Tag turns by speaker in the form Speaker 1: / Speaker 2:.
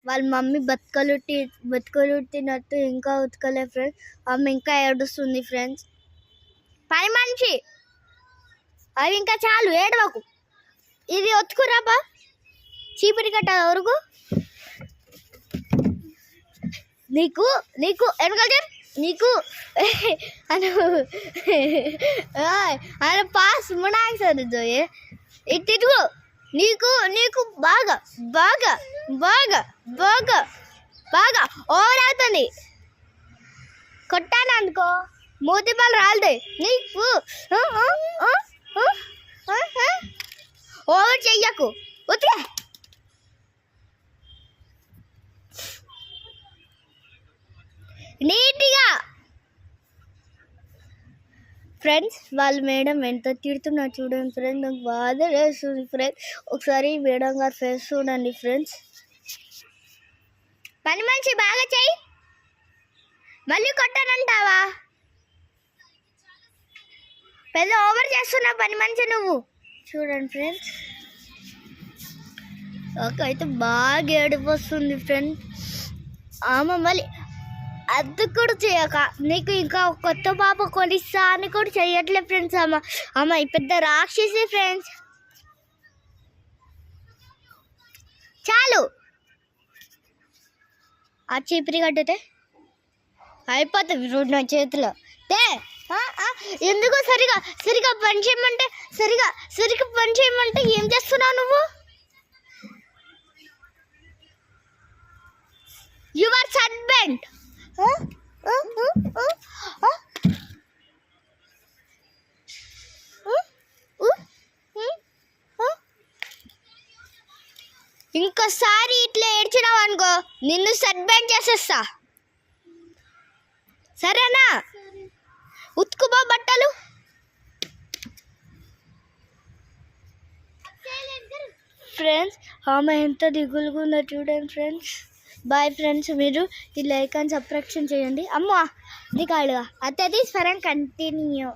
Speaker 1: వాళ్ళ మమ్మీ బతుకలుట్టినట్టు ఇంకా ఉతకలే ఫ్రెండ్స్. ఆమె ఇంకా ఏడుస్తుంది ఫ్రెండ్స్. పని మనిషి అవి ఇంకా చాలు, ఏడవకు. ఇది ఒత్తుకురాబా, చీపిరి కట్ట వరకు. నీకు నీకు వెనకాల నీకు ఆయన పాస్ మునాక్ సార్ జోయే ఇటు. నీకు నీకు బాగా బాగా బాగా బాగా బాగా ఓవర్ అవుతుంది. కొట్టాను అనుకో మూతి పాలు రాలతాయి నీకు. ఓవర్ చెయ్యకు, ఉతికే. నీట్గా ఫ్రెండ్స్. వాళ్ళ మేడం ఎంత తిడుతున్నా చూడండి ఫ్రెండ్స్. నాకు బాధ వేస్తుంది ఫ్రెండ్స్. ఒకసారి మేడం గారు ఫేస్ చూడండి ఫ్రెండ్స్. పని మంచి బాగా చెయ్యి, మళ్ళీ కొట్టానంటావా? పెద్ద ఓవర్ చేస్తున్నా పని మంచి నువ్వు. చూడండి ఫ్రెండ్స్, నాకైతే బాగా ఏడుపు వస్తుంది ఫ్రెండ్స్. ఆమె మళ్ళీ అది కూడా చేయక నీకు ఇంకా కొత్త పాప కొనిస్తా అని కూడా చెయ్యట్లేదు ఫ్రెండ్స్. అమ్మ పెద్ద రాక్షసి ఫ్రెండ్స్. చాలు, ఆ చీపిరి కట్టితే అయిపోతుంది నా చేతిలో. ఎందుకు సరిగా పని చేయమంటే సరిగా పని చేయమంటే ఏం చేస్తున్నావు నువ్వు? యువర్ సస్బెండ్. ఇంకోసారి ఇట్లా ఏడ్చినావు అనుకో నిన్ను సస్బెండ్ చేసేస్తా, సరేనా? ఉతుకుబా బట్టలు. ఫ్రెండ్స్, ఆమె ఎంత దిగులుగా ఉందో చూడండి ఫ్రెండ్స్. Bye friends. మీరు ఈ లైక్ అండ్ సబ్స్క్రిప్షన్ చేయండి. అమ్మా ఇది కాడుగా అత్త తీసి కంటిన్యూ.